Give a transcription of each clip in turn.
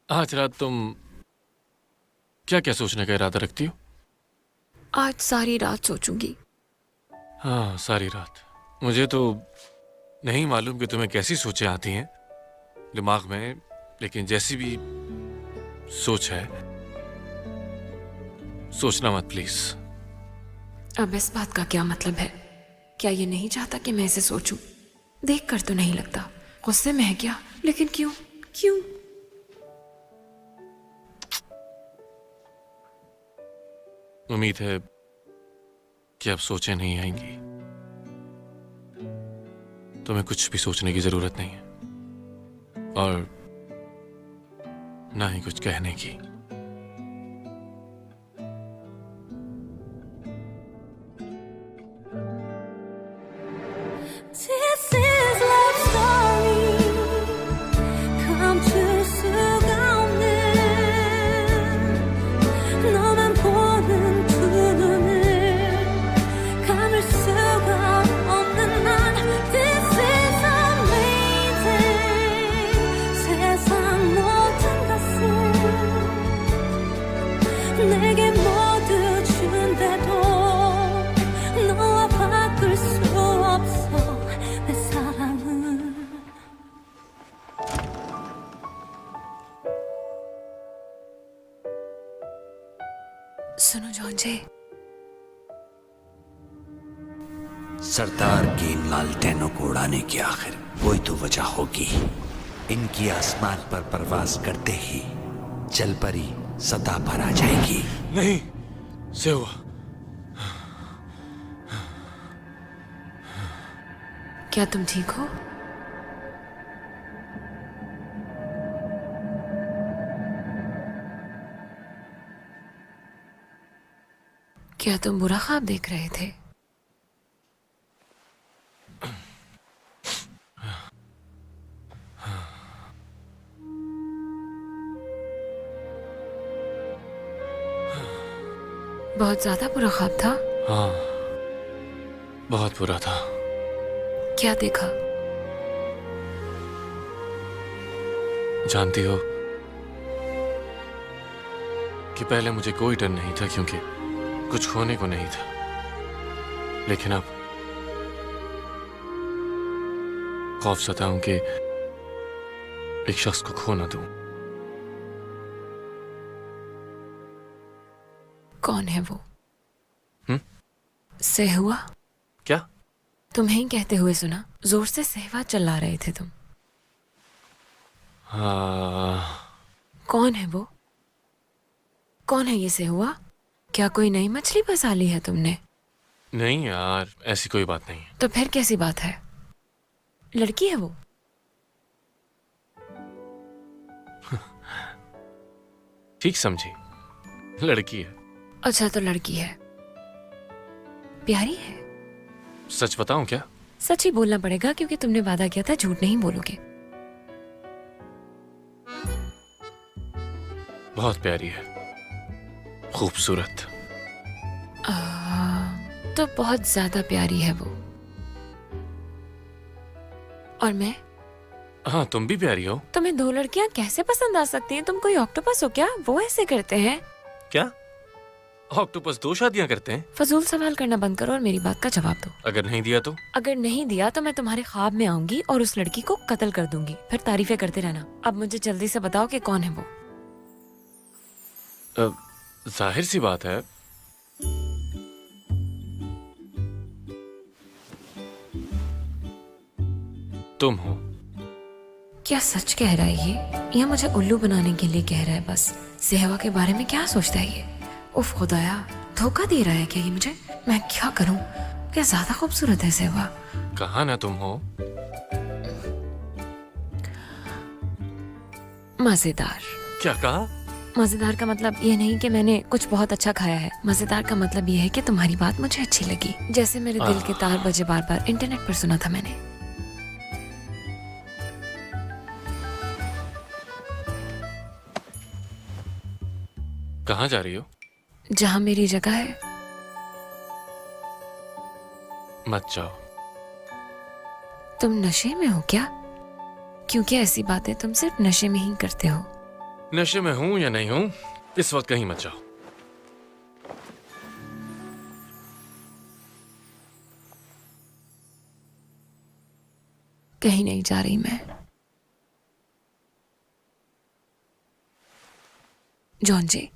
आज रात तुम क्या क्या सोचने का इरादा रखती हो? आज सारी रात सोचूंगी। हाँ, सारी रात। मुझे तो नहीं मालूम कि तुम्हें कैसी सोचें आती हैं दिमाग में, लेकिन जैसी भी सोच है, सोचना मत प्लीज। अब इस बात का क्या मतलब है? क्या ये नहीं चाहता कि मैं इसे सोचूं? देख कर तो नहीं लगता। गुस्से में है क्या? लेकिन क्यों? क्यों? उम्मीद है कि अब सोचें नहीं आएंगी। तुम्हें कुछ भी सोचने की जरूरत नहीं है, और ना ही कुछ कहने की। This is love story. Come to 수가 없는 너만 보는 두 눈을 감을 수가 없는 난. This is amazing. 세상 모든 것을 내게 모두 준대도 너와 바꿀 수 없어 내 사랑은. सुनो जॉन्जे, सरदार की इन लालटेनों को उड़ाने की आखिर कोई तो वजह होगी। इनकी आसमान पर परवाज करते ही जल परी सतह पर आ जाएगी। नहीं से हुआ। क्या तुम ठीक हो? क्या तुम बुरा ख्वाब देख रहे थे? बहुत ज्यादा बुरा ख्वाब था। हाँ, बहुत बुरा था। क्या देखा? जानती हो कि पहले मुझे कोई डर नहीं था, क्योंकि कुछ खोने को नहीं था, लेकिन अब खौफ सताऊं कि एक शख्स को खो ना दूं। कौन है वो? हम्म? सेहुआ? क्या? तुम्हें ही कहते हुए सुना। जोर से सहवा चिल्ला रहे थे तुम। हाँ, कौन है वो? कौन है ये सेहुआ? क्या कोई नई मछली फंसा ली है तुमने? नहीं यार, ऐसी कोई बात नहीं है। तो फिर कैसी बात है? लड़की है वो? ठीक समझी, लड़की है। अच्छा, तो लड़की है। प्यारी है? सच बताऊं क्या? सच ही बोलना पड़ेगा, क्योंकि तुमने वादा किया था झूठ नहीं बोलोगे। बहुत प्यारी है, खूबसूरत। तो बहुत ज्यादा प्यारी है वो। और मैं? हाँ, तुम भी प्यारी हो। तुम्हें दो लड़कियां कैसे पसंद आ सकती हैं? तुम कोई ऑक्टोपस हो क्या? वो ऐसे करते हैं? क्या ऑक्टोपस दो शादियां करते हैं? फजूल सवाल करना बंद करो और मेरी बात का जवाब दो। अगर नहीं दिया तो? अगर नहीं दिया तो मैं तुम्हारे ख्वाब में आऊंगी और उस लड़की को कत्ल कर दूंगी, फिर तारीफें करते रहना। अब मुझे जल्दी से बताओ कि कौन है वो? जाहिर सी बात है, तुम हो। क्या सच कह रहा है ये, या मुझे उल्लू बनाने के लिए कह रहा है बस? सेहवा के बारे में क्या सोचता है ये? उफ खुदाया, धोखा दे रहा है क्या ये मुझे? मैं क्या करूं? क्या ज्यादा खूबसूरत है सेहवा? कहा ना तुम हो। मजेदार। क्या कहा? मजेदार का मतलब ये नहीं कि मैंने कुछ बहुत अच्छा खाया है। मजेदार का मतलब ये है कि तुम्हारी बात मुझे अच्छी लगी, जैसे मेरे दिल के तार बजे बार बार इंटरनेट पर सुना था मैंने। कहाँ जा रही हो? जहां मेरी जगह है। मत जाओ। तुम नशे में हो क्या? क्योंकि ऐसी बातें तुम सिर्फ नशे में ही करते हो। नशे में हूं या नहीं हूं, इस वक्त कहीं मत जाओ। कहीं नहीं जा रही मैं। जॉन जी,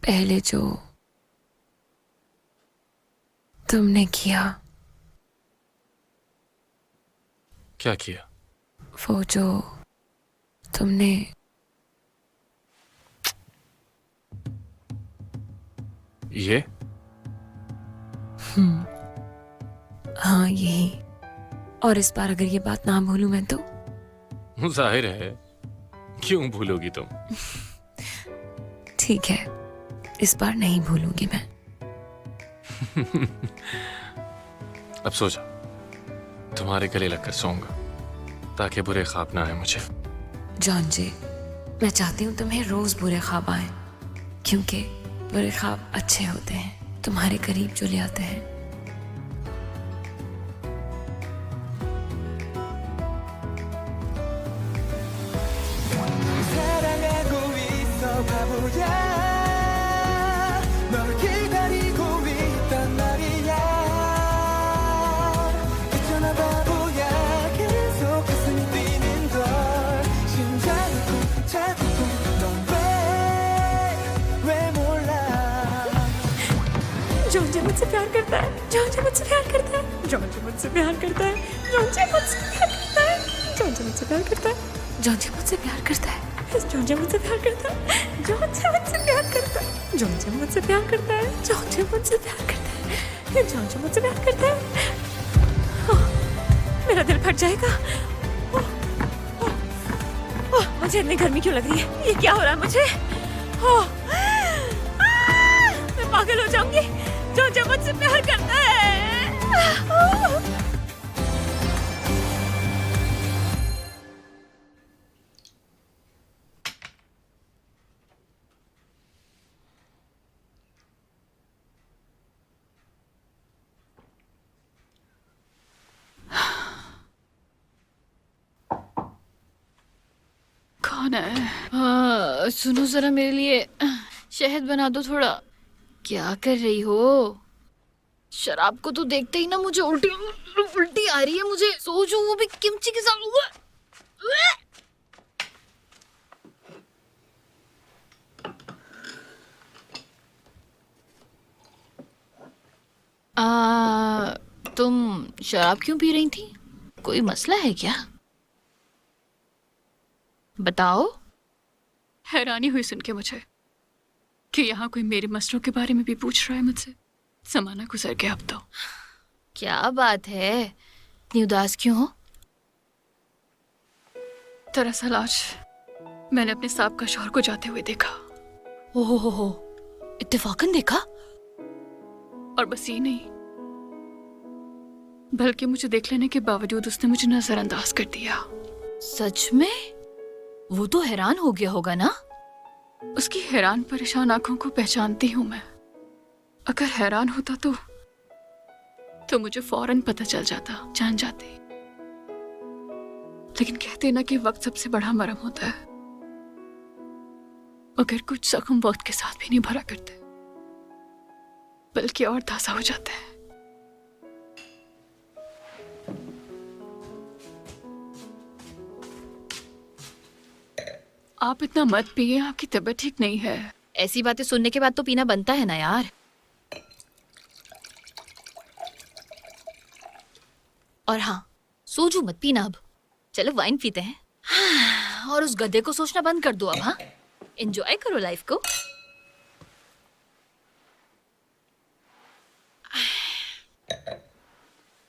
पहले जो तुमने किया, क्या किया? वो जो तुमने ये? हाँ यही। और इस बार अगर ये बात ना भूलूं मैं तो जाहिर है, क्यों भूलोगी तुम? ठीक है, इस बार नहीं भूलूंगी मैं। अब सो जा, तुम्हारे गले लगकर सोऊंगा ताकि बुरे ख्वाब ना आए मुझे। जॉन जी, मैं चाहती हूँ तुम्हें रोज बुरे ख्वाब आए, क्योंकि बुरे ख्वाब अच्छे होते हैं, तुम्हारे करीब जो ले आते हैं। 사랑하고 있어 바보야 널 기다리고 있단 말이야 있잖아 바보야 계속 가슴이 뛰는 걸 심장이 쿵 차고 넌왜 몰라 जॉन जी मुझसे प्यार करता है, जॉन जी मुझसे प्यार करता है, जॉन जी मुझसे प्यार करता है, जॉन जी मुझसे प्यार करता है, जॉन जी मुझसे प्यार करता है, जॉन जी मुझसे प्यार करता है, जॉन जी मुझसे प्यार करता है, जॉन जी मुझसे प्यार करता है, जॉन जी मुझसे प्यार करता है, जॉन जी मुझसे प्यार करता है, जॉन जी मुझसे प्यार करता है। मेरा दिल फट जाएगा। मुझे इतनी गर्मी क्यों लग रही है? ये क्या हो रहा है मुझे? मैं पागल हो जाऊंगी। जॉन जी मुझसे प्यार करता है। कौन है? सुनो जरा, मेरे लिए शहद बना दो थोड़ा। क्या कर रही हो? शराब को तो देखते ही ना मुझे उल्टी उल्टी आ रही है। मुझे सोचो वो भी किमची के साथ। तुम शराब क्यों पी रही थी? कोई मसला है क्या? बताओ। हैरानी हुई सुन के मुझे कि यहाँ कोई मेरे मसलों के बारे में भी पूछ रहा है मुझसे। जमाना गुजर गया अब तो। क्या बात है, इतनी उदास क्यों हो? दरअसल आज मैंने अपने साहब का शौहर को जाते हुए देखा। ओहो, इत्तेफाकन देखा? और बस ये नहीं, बल्कि मुझे देख लेने के बावजूद उसने मुझे नजरअंदाज कर दिया। सच में? वो तो हैरान हो गया होगा ना? उसकी हैरान परेशान आंखों को पहचानती हूं मैं। अगर हैरान होता तो मुझे फौरन पता चल जाता, जान जाती। लेकिन कहते ना कि वक्त सबसे बड़ा मरहम होता है। अगर कुछ जख्म वक्त के साथ भी नहीं भरा करते, बल्कि और ताजा हो जाते हैं। आप इतना मत पिए, आपकी तबीयत ठीक नहीं है। ऐसी बातें सुनने के बाद तो पीना बनता है ना यार। और हाँ, सोजू मत पीना अब। चलो वाइन पीते हैं। और उस गधे को सोचना बंद कर दो अब। हाँ, एंजॉय करो लाइफ को।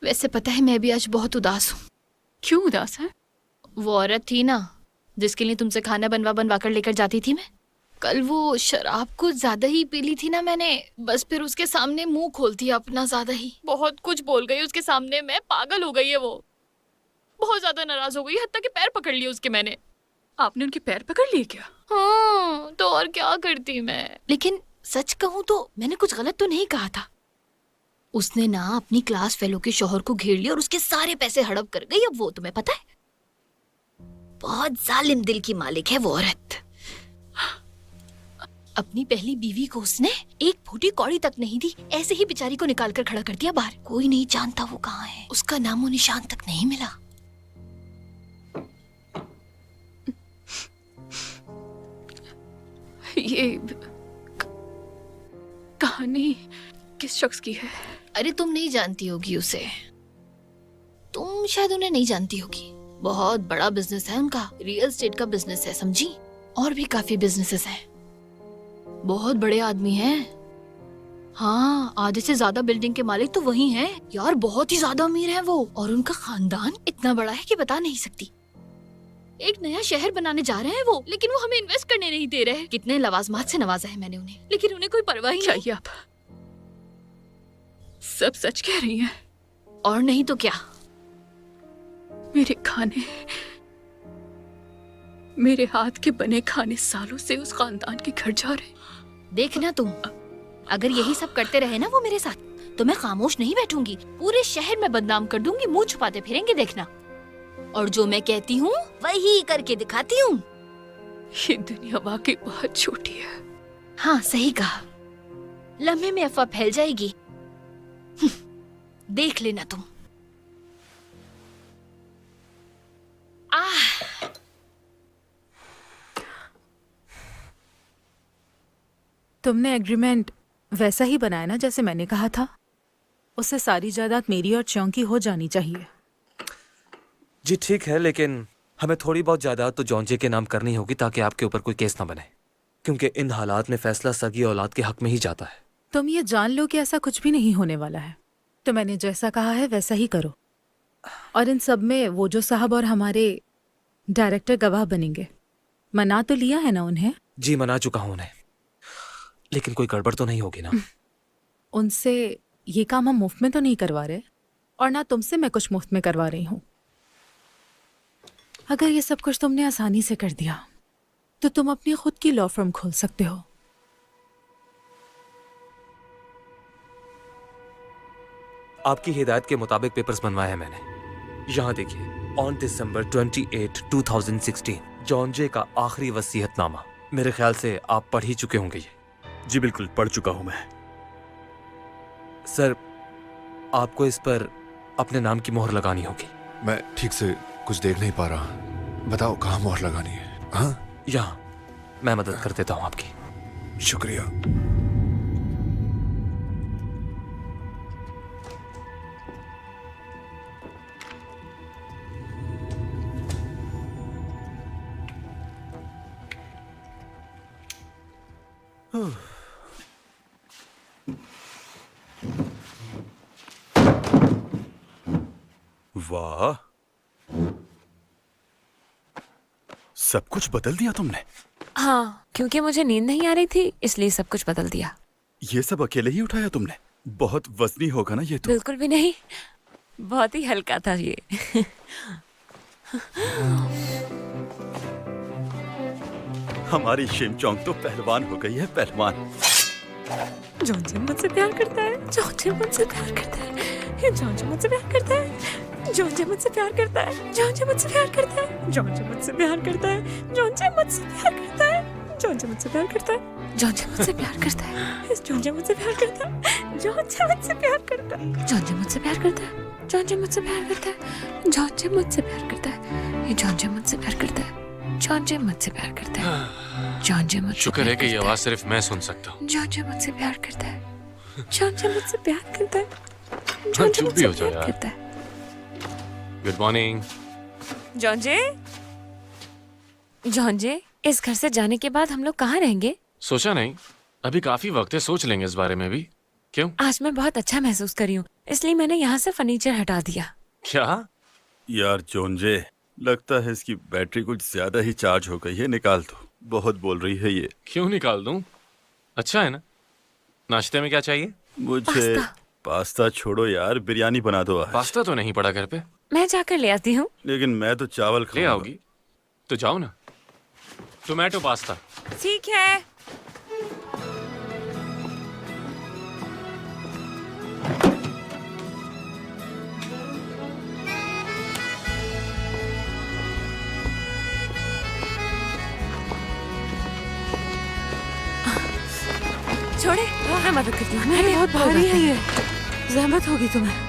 वैसे पता है, मैं भी आज बहुत उदास हूँ। क्यों उदास है? वो औरत थी ना जिसके लिए तुमसे खाना बनवा कर लेकर जाती थी मैं, कल वो शराब कुछ ज्यादा ही पी ली थी ना मैंने। बस फिर उसके सामने मुंह खोल दिया अपना ज्यादा ही। बहुत कुछ बोल गई उसके सामने। मैं पागल हो गई है वो। बहुत ज्यादा नाराज हो गई, हत्ता के पैर पकड़ लिए उसके मैंने। आपने उनके पैर पकड़ लिए क्या? हाँ, तो और क्या करती मैं। लेकिन सच कहूँ तो मैंने कुछ गलत तो नहीं कहा था। उसने ना अपनी क्लास फेलो के शौहर को घेर लिया और उसके सारे पैसे हड़प कर गई। अब वो तुम्हें पता है, बहुत जालिम दिल की मालिक है वो औरत। अपनी पहली बीवी को उसने एक फूटी कौड़ी तक नहीं दी, ऐसे ही बेचारी को निकाल कर खड़ा कर दिया बाहर। कोई नहीं जानता वो कहाँ है, उसका नामो निशान तक नहीं मिला। ये कहानी किस शख्स की है? अरे तुम नहीं जानती होगी उसे, तुम शायद उन्हें नहीं जानती होगी। बहुत बड़ा बिजनेस है उनका, रियल एस्टेट का बिजनेस है, समझी? और भी काफी बिजनेसेस हैं, बहुत बड़े आदमी हैं। हाँ, आधे से ज्यादा बिल्डिंग के मालिक तो वही हैं। यार बहुत ही ज्यादा अमीर हैं वो, और उनका खानदान इतना बड़ा है कि बता नहीं सकती। एक नया शहर बनाने जा रहे हैं वो, लेकिन वो हमें इन्वेस्ट करने नहीं दे रहे। कितने लवाजमात से नवाजा है मैंने उन्हें, लेकिन उन्हें कोई परवाह ही नहीं। चाहिए आप सब सच कह रही हैं? और नहीं तो क्या। मेरे खाने, मेरे हाथ के बने खाने सालों से उस खानदान के घर जा रहे। देखना तुम, अगर यही सब करते रहे ना वो मेरे साथ, तो मैं खामोश नहीं बैठूंगी, पूरे शहर में बदनाम कर दूंगी, मुंह छुपाते फिरेंगे देखना। और जो मैं कहती हूँ वही करके दिखाती हूँ। ये दुनिया वाकई बहुत छोटी है। हाँ सही कहा, लम्हे में अफवाह फैल जाएगी। देख लेना तुम। तुमने एग्रीमेंट वैसा ही बनाया ना जैसे मैंने कहा था? उससे सारी जायदाद मेरी और चौं की हो जानी चाहिए। जी ठीक है, लेकिन हमें थोड़ी बहुत जायदाद तो जॉन जे के नाम करनी होगी ताकि आपके ऊपर कोई केस ना बने, क्योंकि इन हालात में फैसला सगी औलाद के हक में ही जाता है। तुम ये जान लो कि ऐसा कुछ भी नहीं होने वाला है। तो मैंने जैसा कहा है वैसा ही करो। और इन सब में वो जो साहब और हमारे डायरेक्टर गवाह बनेंगे। मना तो लिया है ना उन्हें? जी मना चुका हूं उन्हें, लेकिन कोई गड़बड़ तो नहीं होगी ना? उनसे ये काम हम मुफ्त में तो नहीं करवा रहे, और ना तुमसे मैं कुछ मुफ्त में करवा रही हूँ। अगर ये सब कुछ तुमने आसानी से कर दिया तो तुम अपनी खुद की लॉ फर्म खोल सकते हो। आपकी हिदायत के मुताबिक पेपर्स बनवाए हैं मैंने। यहाँ देखिए, ऑन दिसंबर 28, 2016 जॉन जे का आखिरी वसीयतनामा। मेरे ख्याल से आप पढ़ ही चुके होंगे ये। जी बिल्कुल, पढ़ चुका हूं मैं। सर, आपको इस पर अपने नाम की मोहर लगानी होगी। मैं ठीक से कुछ देख नहीं पा रहा, बताओ कहाँ मोहर लगानी है? हाँ, यहाँ मैं मदद कर देता हूँ आपकी। शुक्रिया। वाह, सब कुछ बदल दिया तुमने। हाँ, क्योंकि मुझे नींद नहीं आ रही थी इसलिए सब कुछ बदल दिया। ये सब अकेले ही उठाया तुमने? बहुत वजनी होगा ना ये तो। बिल्कुल भी नहीं, बहुत ही हल्का था ये। हमारी शिमचोंग तो पहलवान हो गई है, पहलवान। जॉन जे मुझसे प्यार करता है, जॉन जे मुझसे प्यार करता है, जॉन जे मुझसे प्यार करता है, जॉन जे मुझसे प्यार करता है, जॉन जे मुझसे प्यार करता है, जॉन जे मुझसे प्यार करता है, जॉन जे मुझसे प्यार करता है, जॉन जे मुझसे प्यार करता है, जॉन जे मुझसे प्यार करता है, जॉन जे मुझसे प्यार करता है, जॉन जे मुझसे प्यार करता है, जॉन जे मुझसे प्यार करता है, जॉन जे मुझसे प्यार करता है, जॉन जे मुझसे प्यार करता है, जॉन जे मुझसे प्यार करता है, जॉन जे मुझसे प्यार करता है, जॉन जे मुझसे। शुक्र है कि ये आवाज सिर्फ मैं सुन सकता हूँ। जॉन जे मुझसे प्यार करता है, जॉन जे मुझसे प्यार करता है, हाँ, चुप भी हो जाओ यार। करता है। Good morning. जॉन जे, जॉन जे, इस घर से जाने के बाद हम लोग कहाँ रहेंगे? सोचा नहीं, अभी काफी वक्त है, सोच लेंगे इस बारे में भी। क्यों? आज मैं बहुत अच्छा महसूस कर रही हूँ, इसलिए मैंने यहाँ से फर्नीचर हटा दिया। क्या? यार जोंजे, लगता है इसकी बैटरी कुछ ज्यादा ही चार्ज हो गई है, निकाल दो। बहुत बोल रही है ये। क्यों निकाल दूं? अच्छा है ना। नाश्ते में क्या चाहिए? मुझे पास्ता छोड़ो यार, बिरयानी बना दो आज। पास्ता तो नहीं पड़ा घर पे। मैं जाकर ले आती हूँ। लेकिन मैं तो चावल ले खाऊंगा। आओगी तो जाओ ना। Tomato pasta. ठीक है। छोड़े, मैं मदद करती हूँ। नहीं, बहुत भारी है ये, जहमत होगी तुम्हें।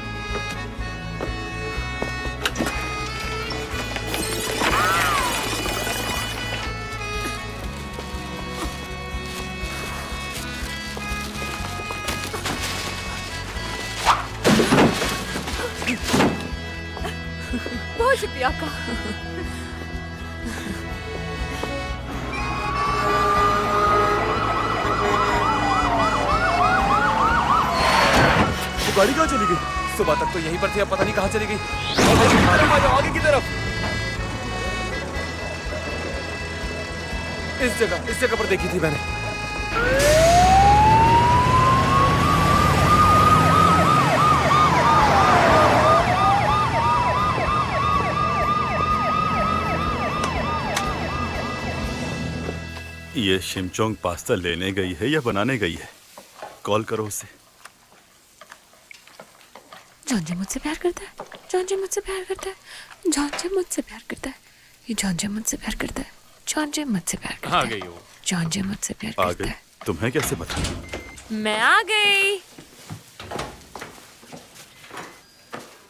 बहुत शुक्रिया आपका। गाड़ी कहाँ चली गई? सुबह तक तो यहीं पर थी, अब पता नहीं कहाँ चली गई। आगे की तरफ, इस जगह पर देखी थी मैंने। ये शिमचोंग पास्ता लेने गई है या बनाने गई है? कॉल करो उसे। जॉन्जे मुझसे प्यार करता है, जॉन्जे मुझसे प्यार करता है, जॉन्जे मुझसे प्यार करता है, ये जॉन्जे मुझसे प्यार करता है, जॉन्जे मुझसे प्यार करता आ है, गई हो। जॉन्जे मुझसे प्यार आ करता गई? है। तुम्हें कैसे पता? मैं आ गई।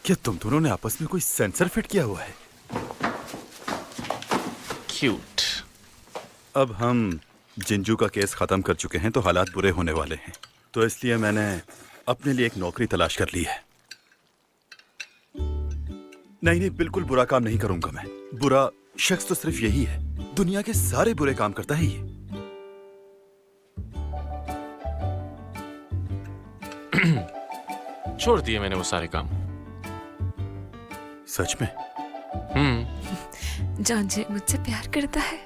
क्या तुम दोनों ने आपस में कोई सेंसर फिट किया हुआ है? क्यूट। अब हम जिंजू का केस खत्म कर चुके हैं तो हालात बुरे होने वाले हैं, तो इसलिए मैंने अपने लिए एक नौकरी तलाश कर ली है। नहीं, बिल्कुल बुरा काम नहीं करूंगा मैं। बुरा शख्स तो सिर्फ यही है, दुनिया के सारे बुरे काम करता है ये। छोड़ दिए मैंने वो सारे काम। सच में? जॉन्जे मुझसे प्यार करता है।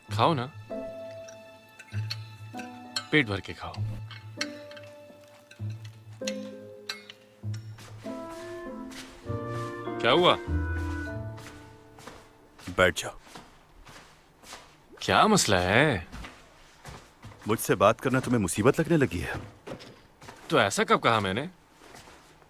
खाओ ना, पेट भर के खाओ। क्या हुआ? बैठ जाओ। क्या मसला है? मुझसे बात करना तुम्हें मुसीबत लगने लगी है? तो ऐसा कब कहा मैंने?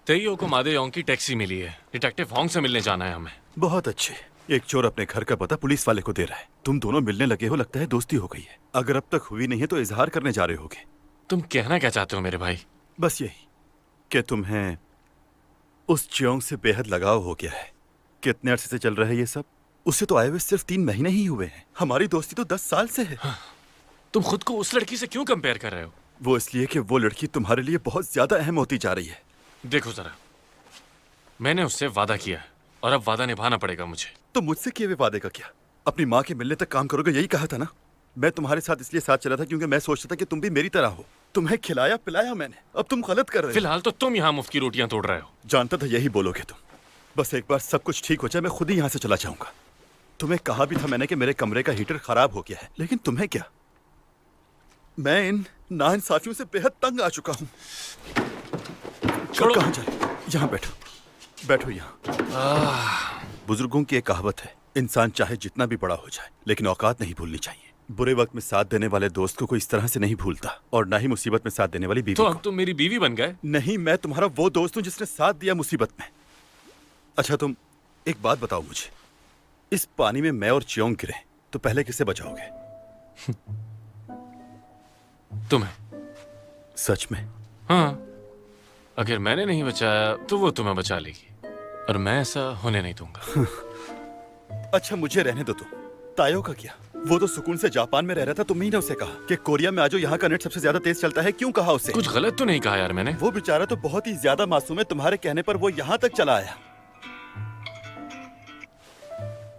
तेईओ को मादे योंग की टैक्सी मिली है, डिटेक्टिव होंग से मिलने जाना है हमें। बहुत अच्छे। एक चोर अपने घर का पता पुलिस वाले को दे रहा है, तुम दोनों मिलने लगे हो, लगता है दोस्ती हो गई है। अगर अब तक हुई नहीं है तो इजहार करने जा रहे होगे। तुम कहना क्या चाहते हो मेरे भाई? बस यही कि तुम्हें उस चियोंग से बेहद लगाव हो गया है। कितने अरसे से चल रहा है ये सब? उसे तो आए हुए सिर्फ 3 महीने ही हुए हैं। हमारी दोस्ती तो 10 साल से है। तुम खुद को उस लड़की से क्यों कंपेयर कर रहे हो? वो इसलिए कि वो लड़की तुम्हारे लिए बहुत ज्यादा अहम होती जा रही है। देखो जरा, मैंने उससे वादा किया है और अब वादा निभाना पड़ेगा मुझे। तो मुझसे किए हुए वादे का क्या? अपनी माँ के मिलने तक काम करोगे, यही कहा था ना? मैं तुम्हारे साथ इसलिए साथ चला था क्योंकि मैं सोचता था कि तुम भी मेरी तरह हो। तुम्हें खिलाया पिलाया मैंने, अब तुम गलत कर रहे हो। फिलहाल तो तुम यहाँ मुफ्त की रोटियां तोड़ रहे हो। जानता था यही बोलोगे तुम। बस एक बार सब कुछ ठीक हो जाए मैं खुद ही यहाँ से चला जाऊंगा। तुम्हें कहा भी था मैंने कि मेरे कमरे का हीटर खराब हो गया है, लेकिन तुम्हें क्या? मैं इन नाइंसाफियों से बेहद तंग आ चुका हूँ। छोड़ो। कहाँ जा रहे? यहाँ बैठो, बैठो यहाँ। बुजुर्गों की एक कहावत है, इंसान चाहे जितना भी बड़ा हो जाए लेकिन औकात नहीं भूलनी चाहिए। बुरे वक्त में साथ देने वाले दोस्त को कोई इस तरह से नहीं भूलता, और ना ही मुसीबत में साथ देने वाली बीवी तो को। अब तुम मेरी बीवी बन गए? नहीं, मैं तुम्हारा वो दोस्त हूँ जिसने साथ दिया मुसीबत में। अच्छा तुम एक बात बताओ मुझे, इस पानी में मैं और चियोंग गिरे तो पहले किसे बचाओगे? तुम्हें। सच में? हाँ, अगर मैंने नहीं बचाया तो वो तुम्हें बचा लेगी, और मैं ऐसा होने नहीं दूंगा। अच्छा मुझे रहने दो। तुम तायो का क्या? वो तो सुकून से जापान में रह रहा था, तुम ही ने उसे कहा कि कोरिया में आ जाओ, यहाँ का नेट सबसे ज्यादा तेज चलता है। क्यों कहा उसे? कुछ गलत तो नहीं कहा यार मैंने? वो बेचारा तो बहुत ही ज्यादा मासूम है, तुम्हारे कहने पर वो यहाँ तक चला आया।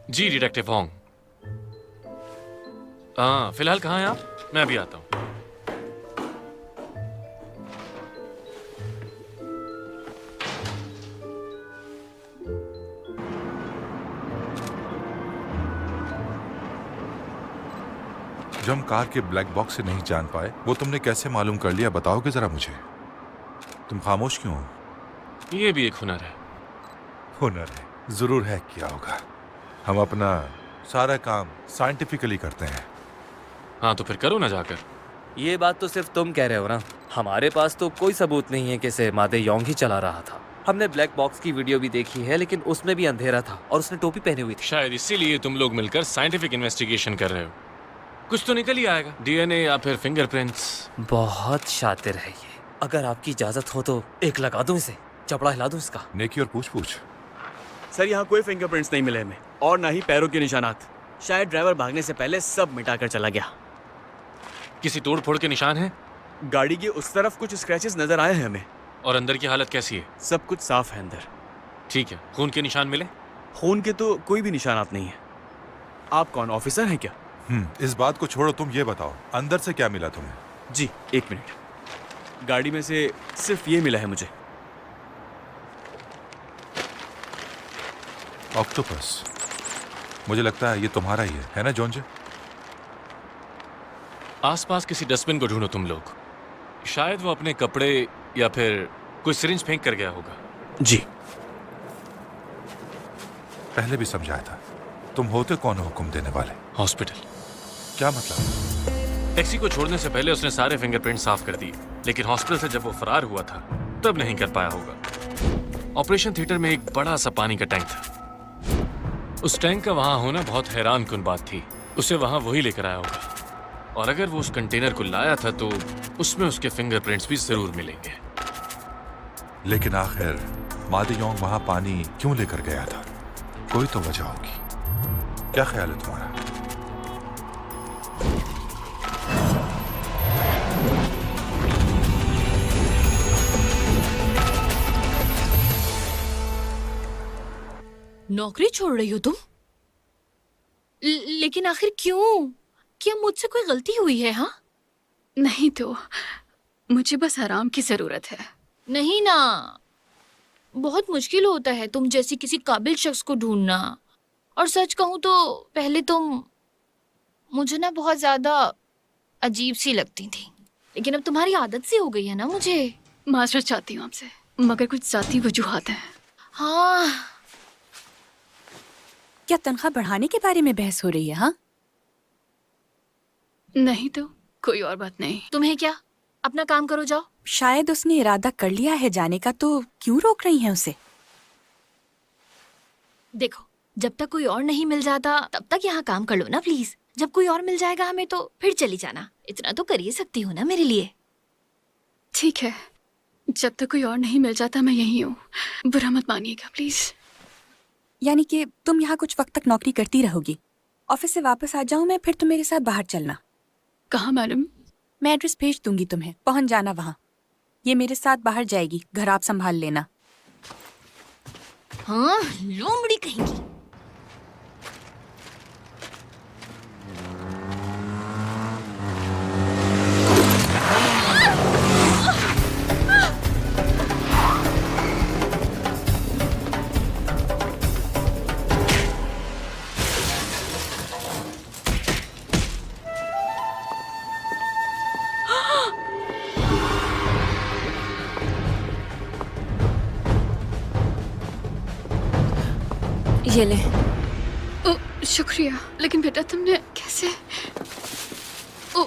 जी डिटेक्टिव होंग। हाँ, फिलहाल कहाँ हैं आप? मैं अभी आता हूँ। जो हम कार के ब्लैक बॉक्स से नहीं जान पाए वो तुमने कैसे मालूम कर लिया, बताओगे जरा मुझे? तुम खामोश क्यों हो? ये भी एक हुनर है। हुनर है, जरूर है। क्या होगा, हम अपना सारा काम साइंटिफिकली करते हैं। हाँ तो फिर करो ना जाकर। ये बात तो सिर्फ तुम कह रहे हो ना, हमारे पास तो कोई सबूत नहीं है कि इसे मादे योंग ही चला रहा था। हमने ब्लैक बॉक्स की वीडियो भी देखी है, लेकिन उसमें भी अंधेरा था और उसने टोपी पहनी हुई थी। शायद इसीलिए तुम लोग मिलकर साइंटिफिक इन्वेस्टिगेशन कर रहे हो। कुछ तो निकल ही आएगा, डीएनए या फिर फिंगरप्रिंट्स। बहुत शातिर है ये। अगर आपकी इजाजत हो तो एक लगा दूं इसे, चपड़ा हिला दूं इसका। नेकी और पूछ। सर यहाँ कोई फिंगरप्रिंट्स नहीं मिले हमें और ना ही पैरों के निशानात। शायद ड्राइवर भागने से पहले सब मिटाकर चला गया। किसी तोड़ फोड़ के निशान हैं? गाड़ी की उस तरफ कुछ स्क्रैचेस नजर आए हैं हमें। और अंदर की हालत कैसी है? सब कुछ साफ है अंदर। ठीक है, खून के निशान मिले? खून के तो कोई भी निशानात नहीं है। आप कौन, ऑफिसर हैं क्या? इस बात को छोड़ो, तुम ये बताओ अंदर से क्या मिला तुम्हें? जी, एक मिनट। गाड़ी में से सिर्फ ये मिला है मुझे। ऑक्टोपस। मुझे लगता है ये तुम्हारा ही है ना जॉन जे? आसपास किसी डस्टबिन को ढूंढो तुम लोग। शायद वो अपने कपड़े या फिर कोई सिरिंज फेंक कर गया होगा। जी। पहले भी समझाया था। तुम होते कौन हो हुक्म देने वाले? हॉस्पिटल। क्या मतलब? टैक्सी को छोड़ने से पहले उसने सारे फिंगरप्रिंट साफ कर दिए, लेकिन हॉस्पिटल से जब वो फरार हुआ था तब नहीं कर पाया होगा। ऑपरेशन थिएटर में एक बड़ा सा पानी का टैंक था। उस टैंक का वहां होना बहुत हैरान कुन बात थी। उसे वहां वही लेकर आया होगा, और अगर वो उस कंटेनर को लाया था तो उसमें उसके फिंगरप्रिंट्स भी जरूर मिलेंगे। लेकिन आखिर मादी योंग वहां पानी क्यों लेकर गया था? कोई तो वजह होगी। क्या ख्याल है तुम्हारा? नौकरी छोड़ रही हो तुम? लेकिन आखिर क्यों? क्या मुझसे कोई गलती हुई है? हाँ, नहीं तो मुझे बस आराम की जरूरत है। नहीं ना, बहुत मुश्किल होता है तुम जैसी किसी काबिल शख्स को ढूंढना। और सच कहूं तो पहले तुम मुझे ना बहुत ज्यादा अजीब सी लगती थी, लेकिन अब तुम्हारी आदत सी हो गई है ना मुझे। माजरत चाहती हूँ आपसे, मगर कुछ जाती वजूहात हैं। हाँ। क्या तनख्वाह बढ़ाने के बारे में बहस हो रही है? हाँ, नहीं तो कोई और बात नहीं। तुम्हें क्या, अपना काम करो, जाओ। शायद उसने इरादा कर लिया है जाने का, तो क्यों रोक रही हैं उसे? देखो, जब तक कोई और नहीं मिल जाता तब तक यहाँ काम कर लो ना प्लीज। जब कोई और मिल जाएगा हमें तो फिर चली जाना। इतना तो कर ही सकती हो ना मेरे लिए। ठीक है, जब तक कोई और नहीं मिल जाता मैं यही हूँ। बुरा मत मानिएगा प्लीज। यानी कि तुम यहाँ कुछ वक्त तक नौकरी करती रहोगी? ऑफिस से वापस आ जाऊं मैं, फिर तुम मेरे साथ बाहर चलना। कहाँ मैडम? मैं एड्रेस भेज दूंगी तुम्हें, पहुंच जाना वहाँ। ये मेरे साथ बाहर जाएगी, घर आप संभाल लेना। हाँ, लोमड़ी कहेंगी। ये ले। ओ, शुक्रिया। लेकिन बेटा तुमने कैसे? ओ,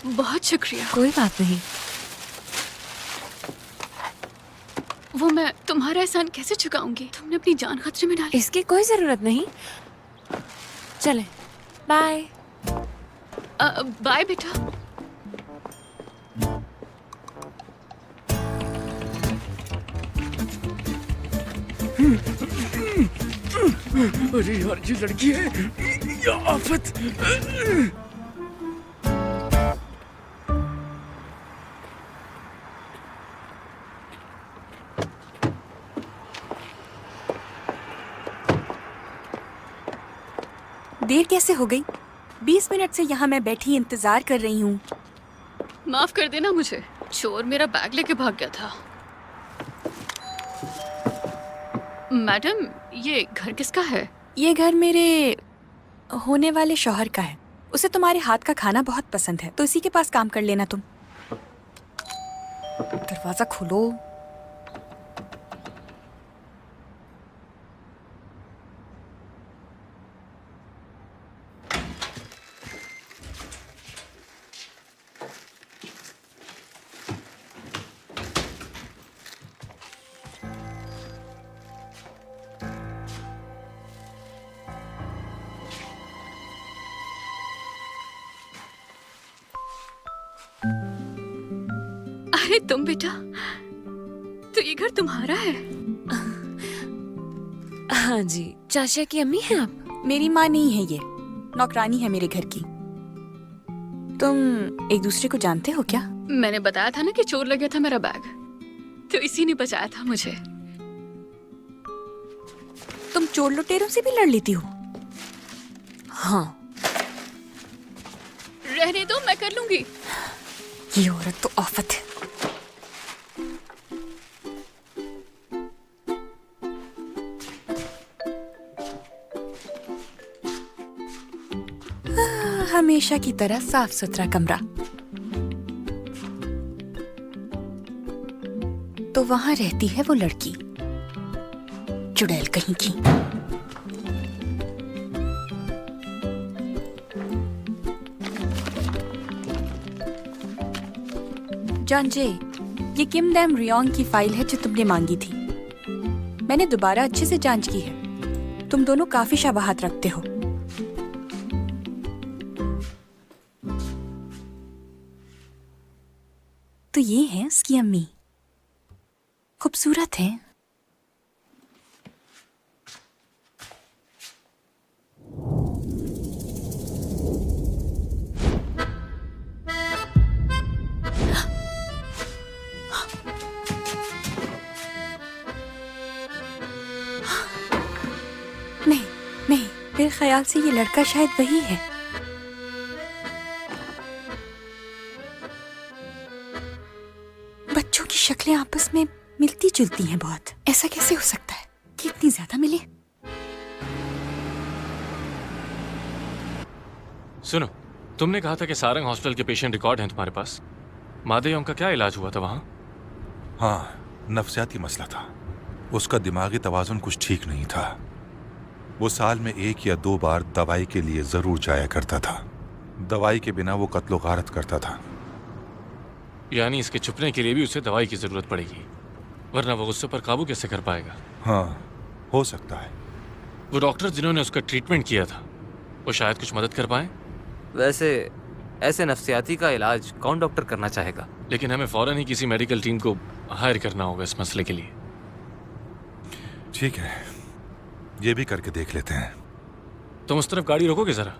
बहुत शुक्रिया। कोई बात नहीं। वो मैं तुम्हारा एहसान कैसे चुकाऊंगी? तुमने अपनी जान खतरे में डाली। इसकी कोई जरूरत नहीं। चले, बाय। बाय बेटा। अरे यार, ये लड़की है या आफत। देर कैसे हो गई? 20 मिनट से यहाँ मैं बैठी इंतजार कर रही हूँ। माफ कर देना मुझे, चोर मेरा बैग लेके भाग गया था। मैडम, ये घर किसका है? ये घर मेरे होने वाले शौहर का है। उसे तुम्हारे हाथ का खाना बहुत पसंद है, तो इसी के पास काम कर लेना तुम। दरवाजा खोलो। अरे तुम बेटा, तो ये घर तुम्हारा है? हाँ जी। चाचा की अम्मी हैं आप? मेरी माँ नहीं है, ये नौकरानी है मेरे घर की। तुम एक दूसरे को जानते हो क्या? मैंने बताया था ना कि चोर लग गया था मेरा बैग, तो इसी ने बचाया था मुझे। तुम चोर लुटेरों से भी लड़ लेती हो? हाँ। रहने दो, मैं कर लूंगी। ये औरत तो आफत है। हमेशा की तरह साफ सुथरा कमरा। तो वहां रहती है वो लड़की, चुड़ैल कहीं की। जॉनजे, ये किम डैम रियोंग की फाइल है जो तुमने मांगी थी। मैंने दोबारा अच्छे से जांच की है। तुम दोनों काफी शबाहत रखते हो। तो ये है उसकी अम्मी, खूबसूरत है। नहीं नहीं, मेरे ख्याल से ये लड़का शायद वही है। बच्चों की शक्लें आपस में मिलती जुलती हैं बहुत। ऐसा कैसे हो सकता है कि इतनी ज्यादा मिले? सुनो, तुमने कहा था कि सारंग हॉस्पिटल के पेशेंट रिकॉर्ड हैं तुम्हारे पास। मादेयोंग का क्या इलाज हुआ था वहाँ? हाँ, नफ्सियाती मसला था। उसका दिमागी तवाजुन कुछ ठीक नहीं था। वो साल में 1 या 2 बार दवाई के लिए जरूर जाया करता था। दवाई के बिना वो कत्लो गारत करता था। यानी इसके छुपने के लिए भी उसे दवाई की जरूरत पड़ेगी, वरना वो गुस्से पर काबू कैसे कर पाएगा? हाँ, हो सकता है। वो डॉक्टर जिन्होंने उसका ट्रीटमेंट किया था, वो शायद कुछ मदद कर पाए। वैसे ऐसे नफ्सियाती का इलाज कौन डॉक्टर करना चाहेगा? लेकिन हमें फौरन ही किसी मेडिकल टीम को हायर करना होगा इस मसले के लिए। ठीक है, ये भी करके देख लेते हैं। तुम उस तरफ गाड़ी रोकोगे जरा?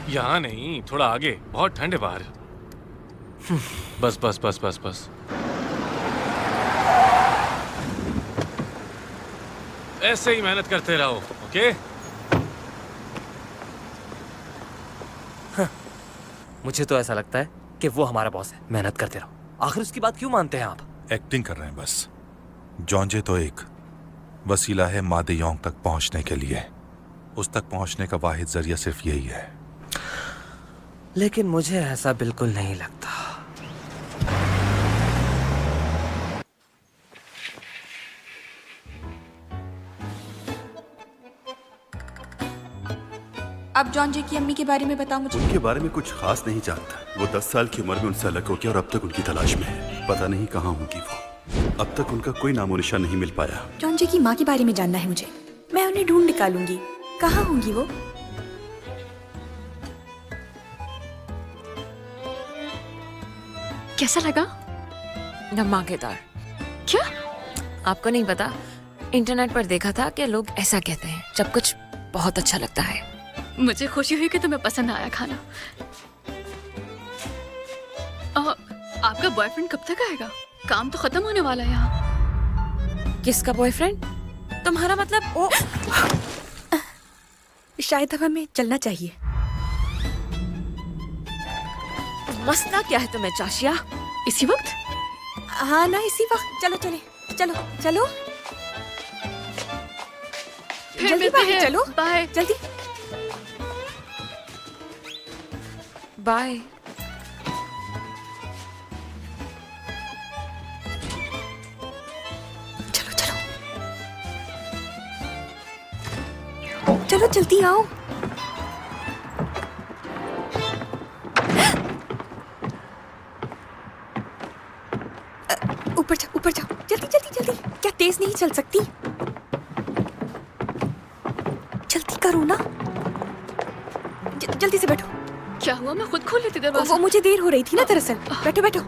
यहाँ नहीं, थोड़ा आगे, बहुत ठंड है बाहर। बस बस बस बस बस। ऐसे ही मेहनत करते रहो, ओके? मुझे तो ऐसा लगता है कि वो हमारा बॉस है। मेहनत करते रहो। आखिर उसकी बात क्यों मानते हैं आप? एक्टिंग कर रहे हैं बस। जॉन्जे तो एक वसीला है मादेयोंग तक पहुंचने के लिए। उस तक पहुंचने का वाहिद जरिया सिर्फ यही है। लेकिन मुझे ऐसा बिल्कुल नहीं लगता। अब जॉन्जे की अम्मी के बारे में बताओ मुझे। उनके बारे में कुछ खास नहीं जानता। वो 10 साल की उम्र में उनसे अलग हो गया और अब तक उनकी तलाश में है। पता नहीं कहाँ होंगी वो। अब तक उनका कोई नामो निशान नहीं मिल पाया। जॉन्जे की माँ के बारे में जानना है मुझे। मैं उन्हें ढूंढ निकालूंगी। कहाँ होंगी वो? कैसा लगा? धमाकेदार। क्या? आपको नहीं पता, इंटरनेट पर देखा था कि लोग ऐसा कहते हैं जब कुछ बहुत अच्छा लगता है। मुझे खुशी हुई कि तुम्हें पसंद आया खाना। आपका बॉयफ्रेंड कब तक आएगा? काम तो खत्म होने वाला है यहाँ। किसका बॉयफ्रेंड? तुम्हारा मतलब? ओ शायद अब हमें चलना चाहिए। मसला क्या है तुम्हें चाशिया? इसी वक्त? हाँ ना, इसी वक्त। चलो चले, चलो चलो फिर जल्दी मिलते बाहर हैं। चलो, बाय। जल्दी। बाय। चलो चलो चलो, जल्दी आओ। ऊपर जाओ, ऊपर जाओ, जल्दी जल्दी जल्दी। क्या तेज नहीं चल सकती? जल्दी करो ना। जल्दी से बैठो। क्या हुआ? मैं खुद खोल लेती दरवाजा। वो मुझे देर हो रही थी ना दरअसल। बैठो बैठो।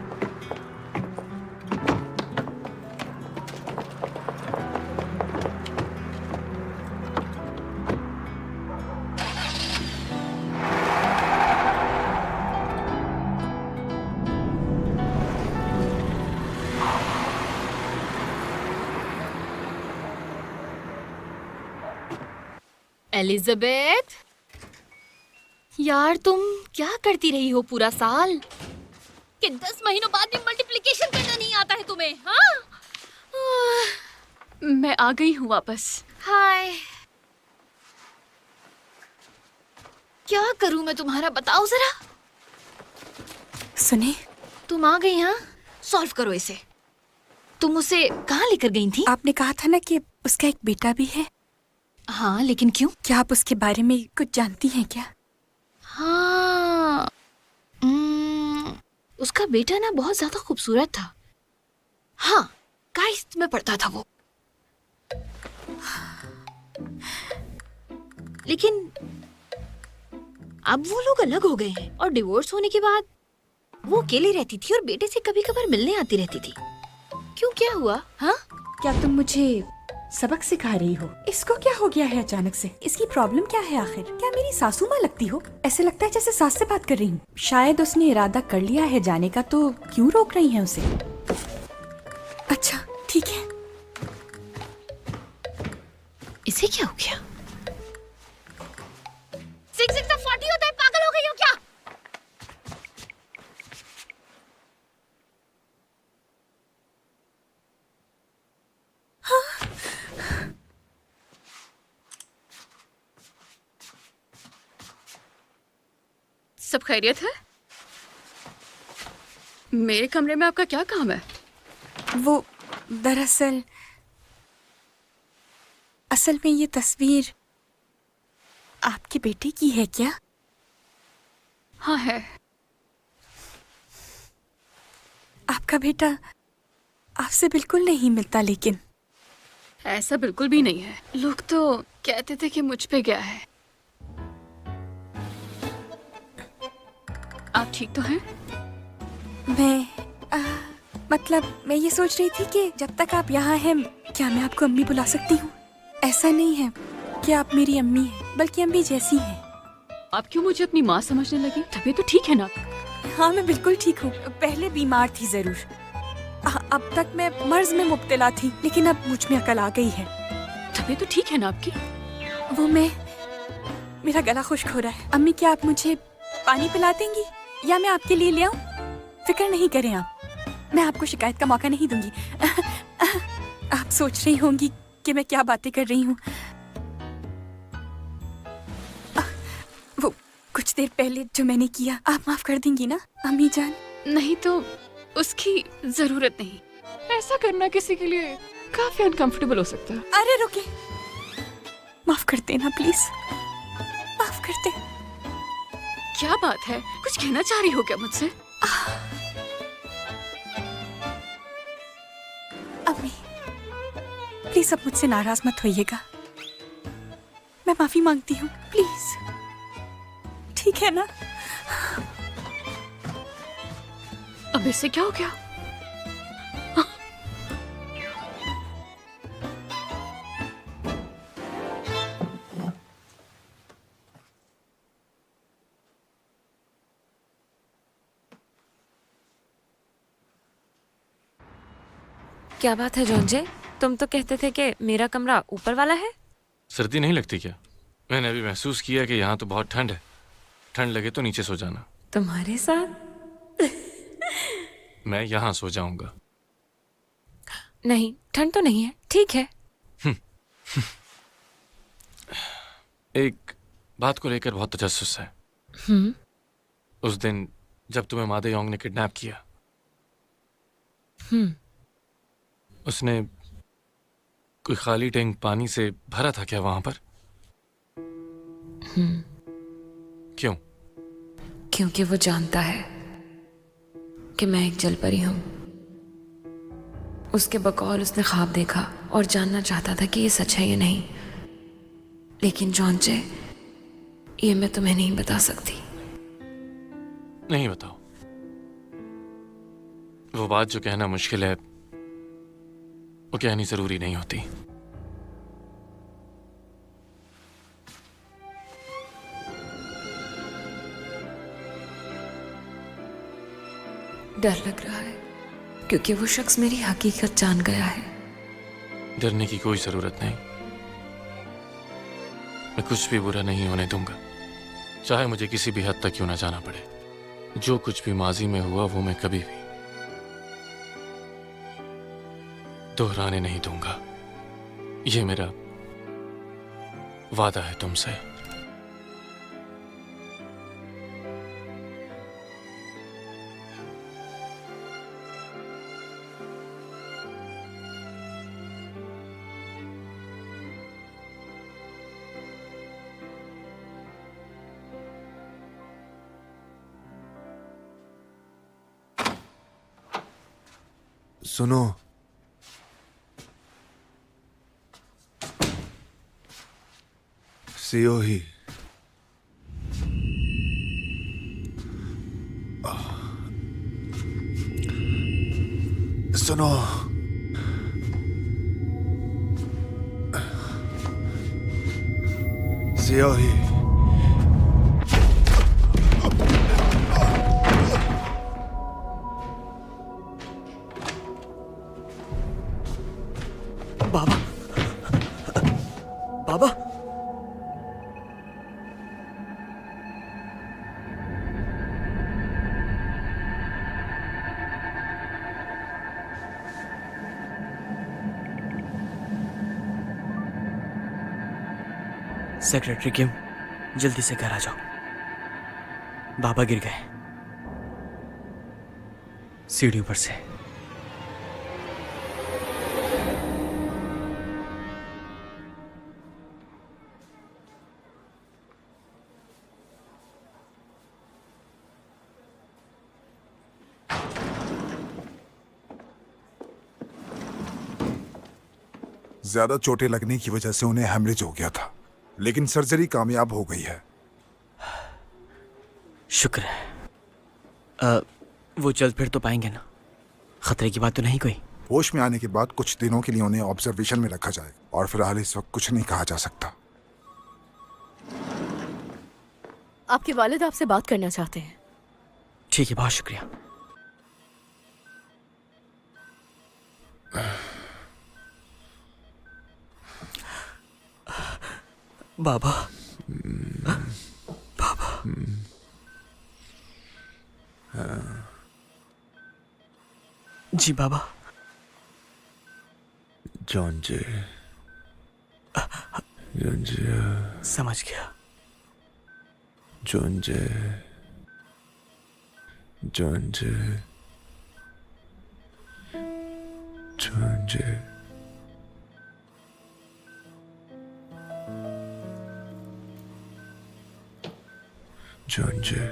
एलिजाबेथ, यार तुम क्या करती रही हो पूरा साल? कि 10 महीनों बाद भी मल्टीप्लिकेशन करना नहीं आता है तुम्हें? हाँ? मैं आ गई हूँ वापस। हाय, क्या करूं मैं तुम्हारा, बताओ जरा। सुने, तुम आ गई? हाँ, सॉल्व करो इसे। तुम उसे कहाँ लेकर गई थी? आपने कहा था ना कि उसका एक बेटा भी है। हाँ, लेकिन क्यों? क्या आप उसके बारे में कुछ जानती हैं क्या? हाँ, उसका बेटा ना बहुत ज्यादा खूबसूरत था। हाँ, काइस्ट में पढ़ता था वो। लेकिन अब वो लोग अलग हो गए हैं और डिवोर्स होने के बाद वो अकेली रहती थी और बेटे से कभी कभार मिलने आती रहती थी। क्यों, क्या हुआ? हाँ, क्या तुम मुझे सबक सिखा रही हो? इसको क्या हो गया है अचानक से? इसकी प्रॉब्लम क्या है आखिर? क्या मेरी सासू माँ लगती हो? ऐसे लगता है जैसे सास से बात कर रही हूँ। शायद उसने इरादा कर लिया है जाने का, तो क्यों रोक रही हैं उसे? अच्छा ठीक है। इसे क्या हो गया? 6 6 40 होता है, पागल हो गई हो क्या? सब खैरियत है? मेरे कमरे में आपका क्या काम है? वो दरअसल असल में ये तस्वीर आपकी बेटी की है क्या? हाँ है। आपका बेटा आपसे बिल्कुल नहीं मिलता, लेकिन ऐसा बिल्कुल भी नहीं है। लोग तो कहते थे कि मुझ पे गया है। आप ठीक तो हैं? मतलब मैं ये सोच रही थी कि जब तक आप यहाँ हैं, क्या मैं आपको अम्मी बुला सकती हूँ? ऐसा नहीं है कि आप मेरी अम्मी हैं, बल्कि अम्मी जैसी हैं। आप क्यों मुझे अपनी माँ समझने लगी? तबीयत तो ठीक है ना? हाँ, मैं बिल्कुल ठीक हूँ। पहले बीमार थी जरूर। अब तक मैं मर्ज में मुब्तला थी, लेकिन अब मुझ में अकल आ गई है। तबीयत तो ठीक है ना आपकी? वो मेरा गला खुश्क हो रहा है। अम्मी, क्या आप मुझे पानी पिला देंगी या मैं आपके लिए ले आऊं? फिक्र नहीं करें आप, मैं आपको शिकायत का मौका नहीं दूंगी। आप सोच रही होंगी कि मैं क्या बातें कर रही हूँ। वो कुछ देर पहले जो मैंने किया, आप माफ कर देंगी ना अम्मी जान? नहीं तो उसकी जरूरत नहीं। ऐसा करना किसी के लिए काफी अनकंफर्टेबल हो सकता है। अरे रुके, माफ कर देना प्लीज, माफ कर दे। क्या बात है, कुछ कहना चाह रही हो क्या मुझसे? अम्मी प्लीज अब मुझसे नाराज मत होइएगा। मैं माफी मांगती हूँ, प्लीज। ठीक है ना? अब इससे क्या हो गया? क्या बात है जॉन्जे, तुम तो कहते थे कि मेरा कमरा ऊपर वाला है। सर्दी नहीं लगती क्या? मैंने अभी महसूस किया कि यहाँ तो बहुत ठंड है। ठंड लगे तो नीचे सो जाना। तुम्हारे साथ? मैं यहाँ सो जाऊंगा। नहीं, ठंड तो नहीं है, ठीक है। एक बात को लेकर बहुत तजस्सुस है। उस दिन जब तुम्हें मादे योंग ने किडनैप किया, उसने कोई खाली टैंक पानी से भरा था क्या वहां पर? क्यों? क्योंकि वो जानता है कि मैं एक जलपरी हूं। उसके बकौल उसने ख्वाब देखा और जानना चाहता था कि ये सच है या नहीं। लेकिन जॉन्चे, ये मैं तुम्हें नहीं बता सकती। नहीं बताओ। वो बात जो कहना मुश्किल है वो कहनी जरूरी नहीं होती। डर लग रहा है क्योंकि वो शख्स मेरी हकीकत जान गया है। डरने की कोई जरूरत नहीं। मैं कुछ भी बुरा नहीं होने दूंगा, चाहे मुझे किसी भी हद तक क्यों ना जाना पड़े। जो कुछ भी माजी में हुआ वो मैं कभी भी दोहराने नहीं दूंगा। ये मेरा वादा है तुमसे। सुनो, सीओ ही सुनो, सीओ ही बाबा, बाबा, सेक्रेटरी किम, जल्दी से घर आ जाओ। बाबा गिर गए सीढ़ियों पर से। ज्यादा चोटें लगने की वजह से उन्हें हेमरेज हो गया था, लेकिन सर्जरी कामयाब हो गई है। शुक्र है। वो चल फिर तो पाएंगे ना? खतरे की बात तो नहीं कोई? होश में आने के बाद कुछ दिनों के लिए उन्हें ऑब्जर्वेशन में रखा जाए, और फिलहाल इस वक्त कुछ नहीं कहा जा सकता। आपके वालिद आपसे बात करना चाहते हैं। ठीक है, बहुत शुक्रिया। बाबा, बाबा, जी बाबा। जॉन जे, जॉन जे, समझ गया। जॉन जे, जॉन जे, जॉन जे। जॉन जे,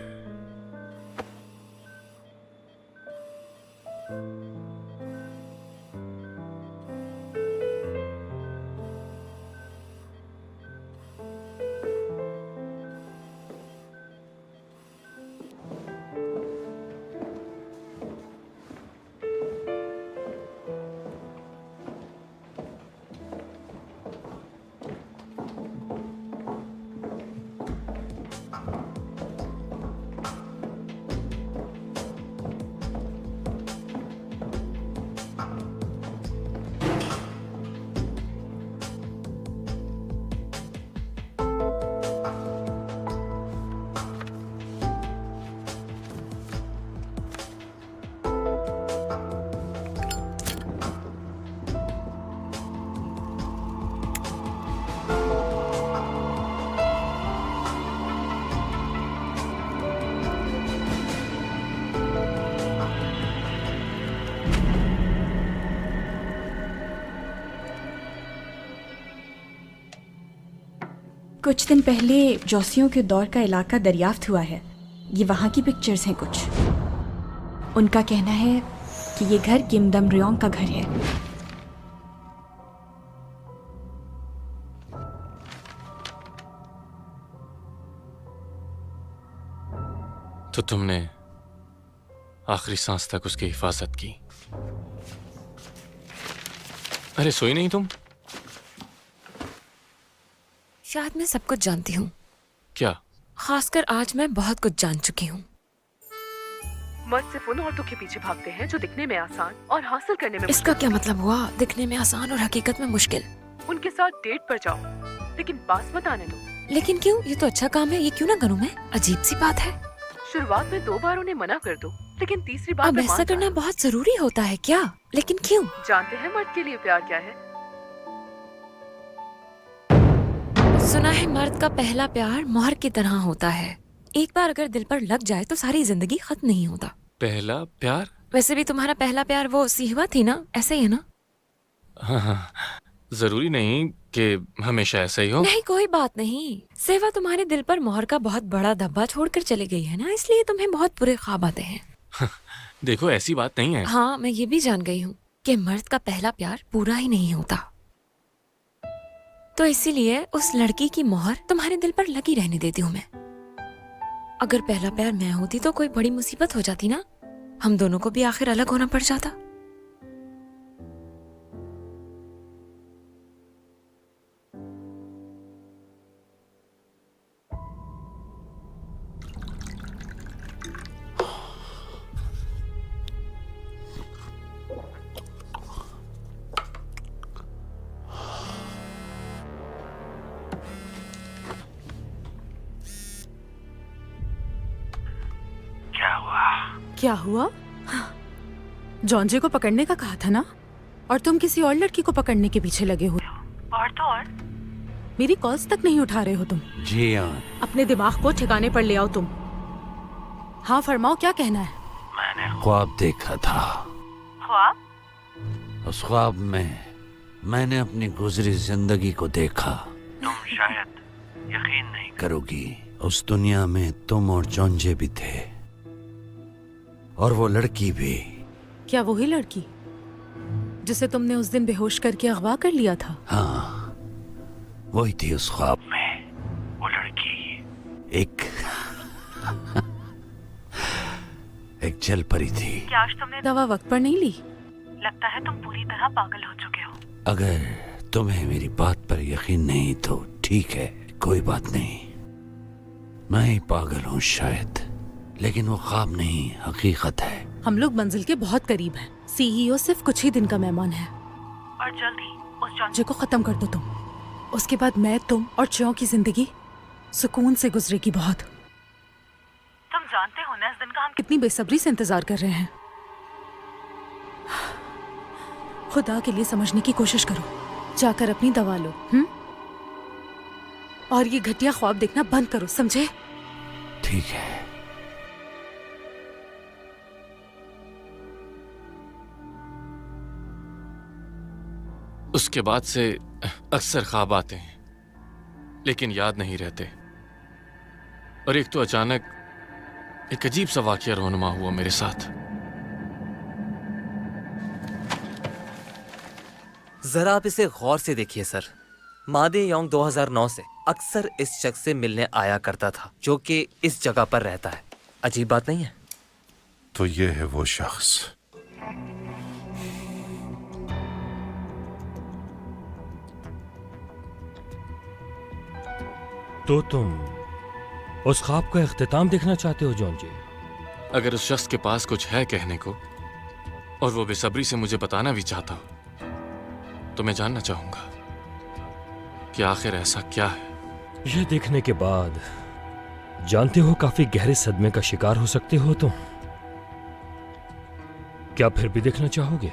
कुछ दिन पहले जोसियों के दौर का इलाका दरियाफ्त हुआ है। ये वहाँ की पिक्चर्स हैं कुछ। उनका कहना है कि ये घर किम दम रियोंग का घर है। तो तुमने आखिरी सांस तक उसकी हिफाजत की। अरे सोई नहीं तुम? शायद मैं सब कुछ जानती हूँ, क्या? खासकर आज मैं बहुत कुछ जान चुकी हूँ। मर्द सिर्फ उन औरतों के पीछे भागते हैं जो दिखने में आसान और हासिल करने में इसका क्या मतलब हुआ? दिखने में आसान और हकीकत में मुश्किल। उनके साथ डेट पर जाओ, लेकिन बात मत आने दो। लेकिन क्यों? ये तो अच्छा काम है, ये क्यों ना करूँ मैं? अजीब सी बात है। शुरुआत में 2 बार उन्हें मना कर दो, लेकिन तीसरी बार अब ऐसा करना बहुत जरूरी होता है क्या? लेकिन क्यों? जानते हैं मर्द के लिए प्यार क्या है? सुना है मर्द का पहला प्यार मोहर की तरह होता है। एक बार अगर दिल पर लग जाए तो सारी जिंदगी खत्म नहीं होता। पहला प्यार? वैसे भी तुम्हारा पहला प्यार वो सिहवा थी ना, ऐसे ही है ना? हाँ, जरूरी नहीं कि हमेशा ऐसा ही हो। नहीं, कोई बात नहीं। सेवा तुम्हारे दिल पर मोहर का बहुत बड़ा धब्बा छोड़कर चली गई है ना, इसलिए तुम्हें बहुत बुरे ख्वाब आते हैं। देखो ऐसी बात नहीं है। हाँ, मैं ये भी जान गई हूँ कि मर्द का पहला प्यार पूरा ही नहीं होता। तो इसीलिए उस लड़की की मोहर तुम्हारे दिल पर लगी रहने देती हूँ मैं। अगर पहला प्यार मैं होती तो कोई बड़ी मुसीबत हो जाती ना, हम दोनों को भी आखिर अलग होना पड़ जाता। क्या हुआ? जॉन्जे को पकड़ने का कहा था ना, और तुम किसी और लड़की को पकड़ने के पीछे लगे हुए हो। और तो और मेरी कॉल्स तक नहीं उठा रहे हो तुम। जी हाँ। अपने दिमाग को ठिकाने पर ले आओ तुम। हाँ फरमाओ, क्या कहना है? मैंने ख्वाब देखा था। ख्वाब? उस ख्वाब में मैंने अपनी गुजरी जिंदगी को देखा। तुम शायद यकीन नहीं करोगी, उस दुनिया में तुम और जॉन्जे भी थे, और वो लड़की भी। क्या वही लड़की जिसे तुमने उस दिन बेहोश करके अगवा कर लिया था? हाँ, वही थी उस ख्वाब में। वो लड़की एक एक जल परी थी। क्या आज तुमने दवा वक्त पर नहीं ली? लगता है तुम पूरी तरह पागल हो चुके हो। अगर तुम्हें मेरी बात पर यकीन नहीं तो ठीक है, कोई बात नहीं। मैं ही पागल हूँ शायद, लेकिन वो ख्वाब नहीं, हकीकत है। हम लोग मंजिल के बहुत करीब हैं। सीईओ सिर्फ कुछ ही दिन का मेहमान है, और जल्द ही उस जॉन्जे को खत्म कर दो तुम। उसके बाद मैं, तुम और च्यों की जिंदगी सुकून से गुजरेगी। बहुत। तुम जानते हो ना इस दिन का हम कितनी बेसब्री से इंतजार कर रहे हैं। खुदा के लिए समझने की कोशिश करो, जाकर अपनी दवा लो। और ये घटिया ख्वाब देखना बंद करो, समझे? ठीक है। उसके बाद से अक्सर ख्वाब आते हैं, लेकिन याद नहीं रहते। और एक तो अचानक एक अजीब सा वाकया रोनुमा हुआ मेरे साथ। जरा आप इसे गौर से देखिए सर। मादे योंग 2009 से अक्सर इस शख्स से मिलने आया करता था, जो कि इस जगह पर रहता है। अजीब बात नहीं है? तो ये है वो शख्स। तो तुम उस ख्वाब का इख्तिताम देखना चाहते हो जॉन्जे? अगर उस शख्स के पास कुछ है कहने को और वो बेसब्री से मुझे बताना भी चाहता हो, तो मैं जानना चाहूंगा कि आखिर ऐसा क्या है। यह देखने के बाद जानते हो काफी गहरे सदमे का शिकार हो सकते हो तुम। क्या फिर भी देखना चाहोगे?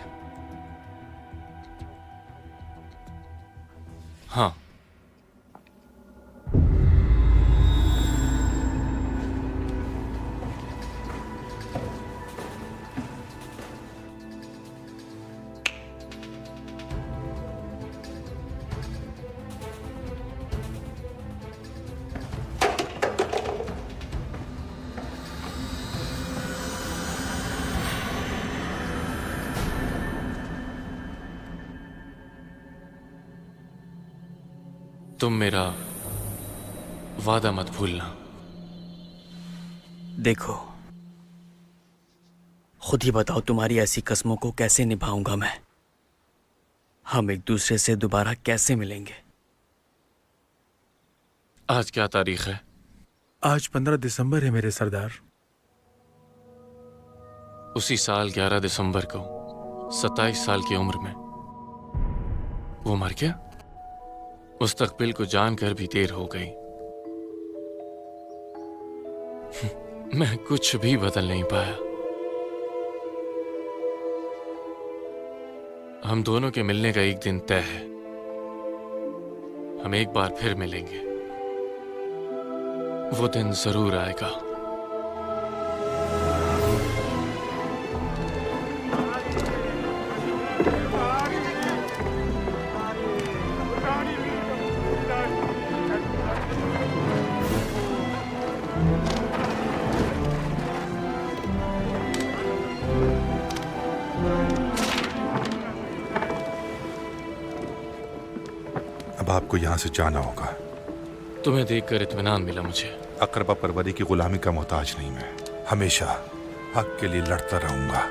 हाँ। तुम मेरा वादा मत भूलना। देखो, खुद ही बताओ तुम्हारी ऐसी कस्मों को कैसे निभाऊंगा मैं। हम एक दूसरे से दोबारा कैसे मिलेंगे। आज क्या तारीख है? आज 15 दिसंबर है मेरे सरदार। उसी साल 11 दिसंबर को 27 साल की उम्र में वो मर गया। मुस्तकबिल को जानकर भी देर हो गई। मैं कुछ भी बदल नहीं पाया। हम दोनों के मिलने का एक दिन तय है। हम एक बार फिर मिलेंगे। वो दिन जरूर आएगा। अब आपको यहाँ से जाना होगा। तुम्हें देखकर इत्मीनान मिला मुझे। अकरबा परवरी की गुलामी का मोहताज नहीं मैं। हमेशा हक के लिए लड़ता रहूंगा।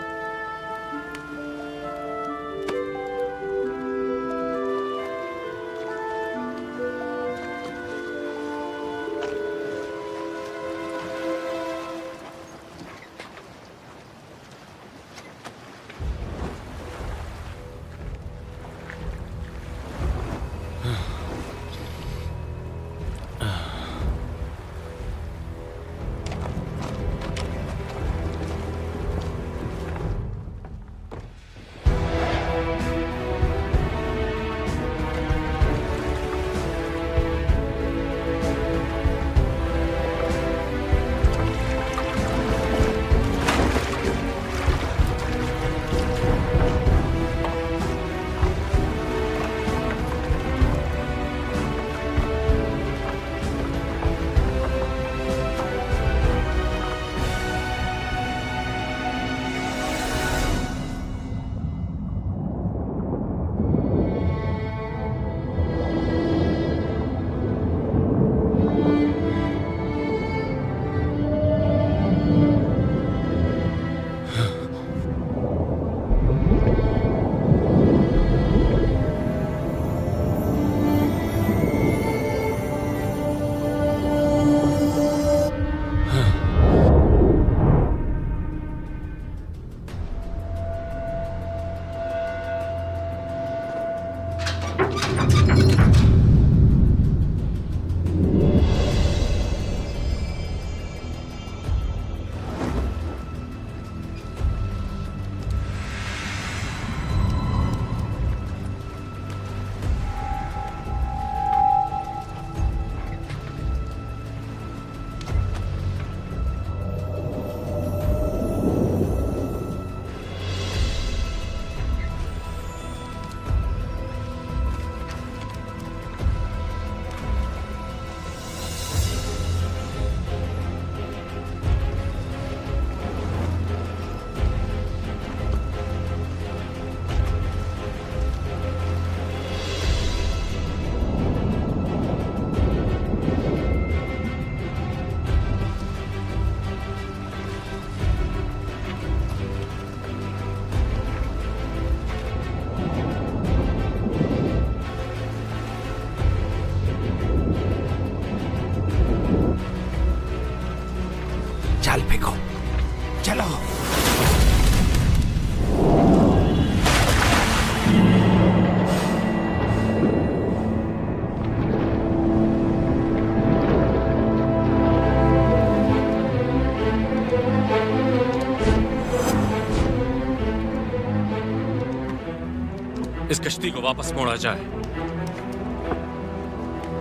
जाल फेंको, चलो। इस कश्ती को वापस मोड़ा जाए।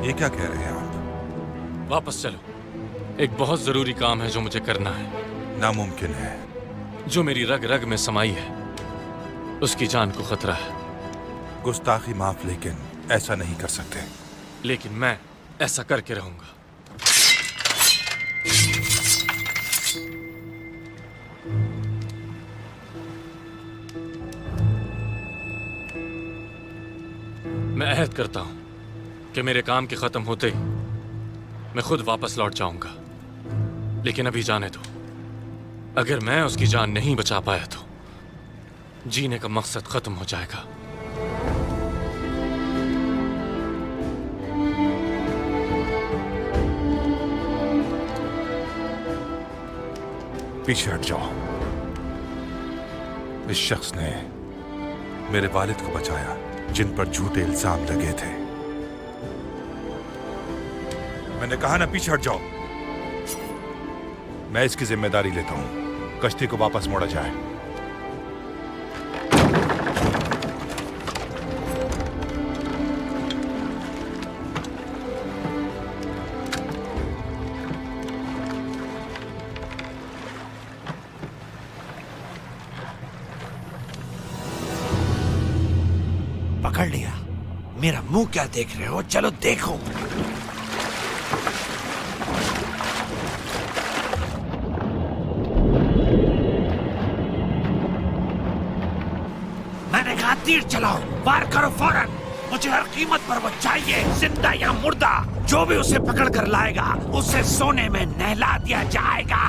ये क्या कह रहे हैं आप? वापस चलो, एक बहुत जरूरी काम है जो मुझे करना है। नामुमकिन है। जो मेरी रग रग में समाई है उसकी जान को खतरा है। गुस्ताखी माफ, लेकिन ऐसा नहीं कर सकते। लेकिन मैं ऐसा करके रहूंगा। मैं अहद करता हूं कि मेरे काम के खत्म होते ही मैं खुद वापस लौट जाऊंगा। लेकिन अभी जाने दो, अगर मैं उसकी जान नहीं बचा पाया तो जीने का मकसद खत्म हो जाएगा। पीछे हट जाओ। इस शख्स ने मेरे वालिद को बचाया जिन पर झूठे इल्जाम लगे थे। मैंने कहा ना पीछे हट जाओ। मैं इसकी जिम्मेदारी लेता हूं, कश्ती को वापस मोड़ा जाए। पकड़ लिया। मेरा मुंह क्या देख रहे हो, चलो देखो। मैंने कहा तीर चलाओ, वार करो फौरन। मुझे हर कीमत पर वो चाहिए, जिंदा या मुर्दा। जो भी उसे पकड़ कर लाएगा उसे सोने में नहला दिया जाएगा।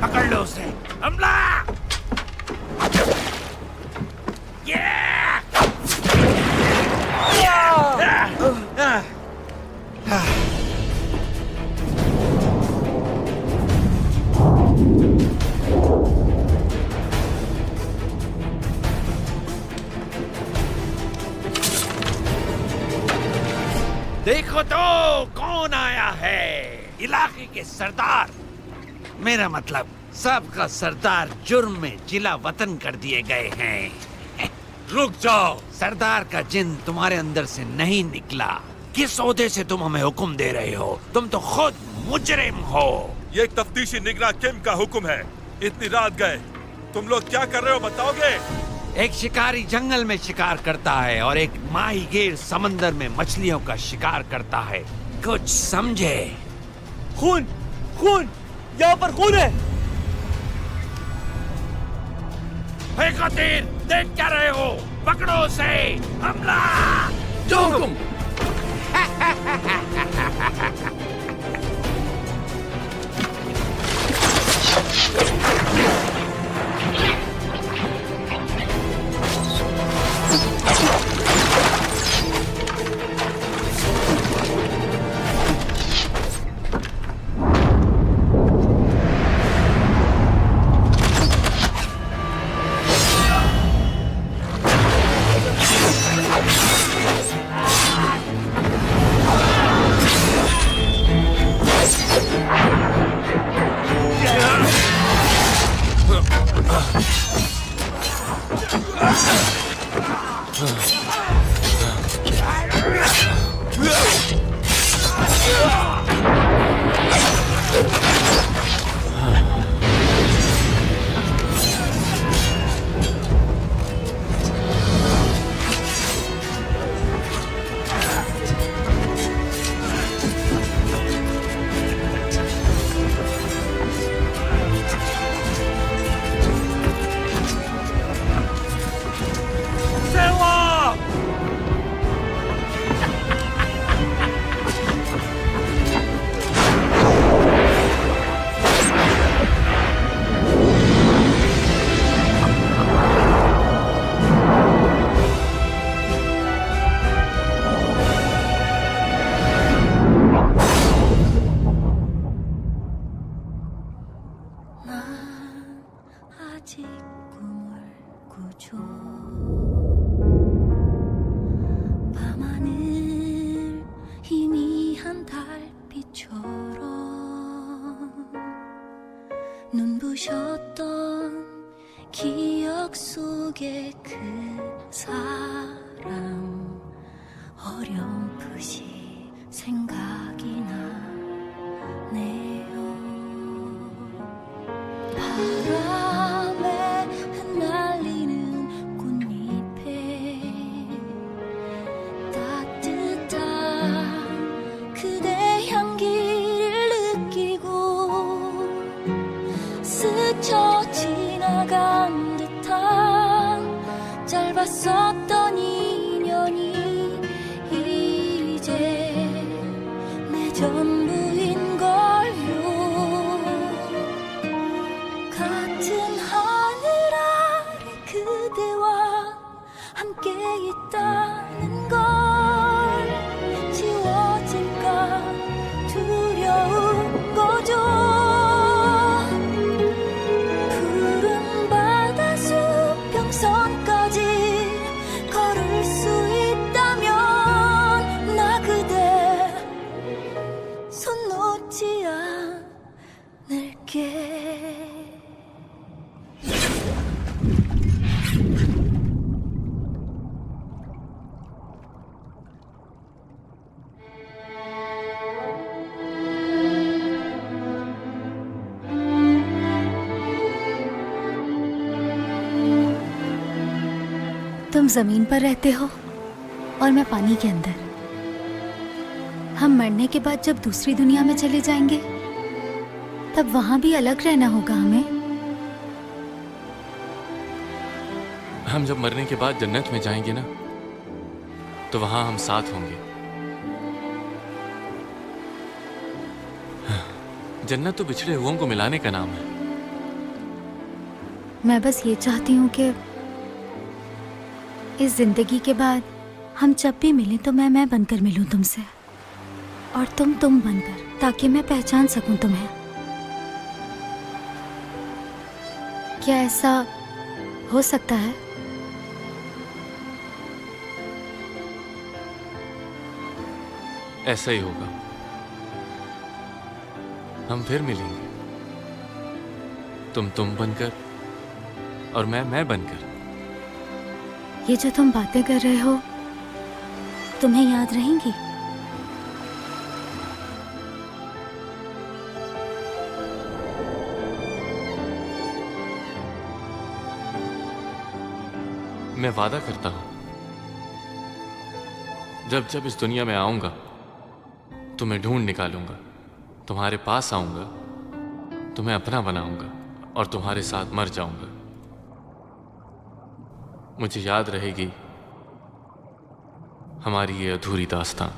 पकड़ लो उसे। हमला! देखो तो कौन आया है। इलाके के सरदार, मेरा मतलब सबका सरदार जुर्म में जिला वतन कर दिए गए हैं। रुक जाओ। सरदार का जिन तुम्हारे अंदर से नहीं निकला। किस ओहदे से तुम हमें हुक्म दे रहे हो? तुम तो खुद मुजरिम हो। ये एक तफ्तीशी निगरान किम का हुक्म है। इतनी रात गए, तुम लोग क्या कर रहे हो बताओगे? एक शिकारी जंगल में शिकार करता है और एक माहीगीर समंदर में मछलियों का शिकार करता है। कुछ समझे? खून, खून, यहाँ पर खून है। फेंको तीर, देख क्या रहे हो? पकड़ो उसे। हमला! जो हुकुम। 아직 꿈을 꾸죠. 밤하늘 희미한 달빛처럼 눈부셨던 기억 속의 그 사람 어렴풋이 생각이 나네요. 바람에 तुम जमीन पर रहते हो और मैं पानी के अंदर। हम मरने के बाद जब दूसरी दुनिया में चले जाएंगे तब वहां भी अलग रहना होगा हमें। हम जब मरने के बाद जन्नत में जाएंगे ना, तो वहां हम साथ होंगे। जन्नत तो बिछड़े हुओं को मिलाने का नाम है। मैं बस ये चाहती हूँ कि इस जिंदगी के बाद हम जब भी मिलें तो मैं बनकर मिलूं तुमसे, और तुम बनकर, ताकि मैं पहचान सकूं तुम्हें। क्या ऐसा हो सकता है? ऐसा ही होगा। हम फिर मिलेंगे, तुम बनकर और मैं बनकर। ये जो तुम बातें कर रहे हो तुम्हें याद रहेंगी? मैं वादा करता हूं, जब जब इस दुनिया में आऊंगा तुम्हें ढूंढ निकालूंगा, तुम्हारे पास आऊंगा, तुम्हें अपना बनाऊंगा और तुम्हारे साथ मर जाऊंगा। मुझे याद रहेगी हमारी ये अधूरी दास्तां।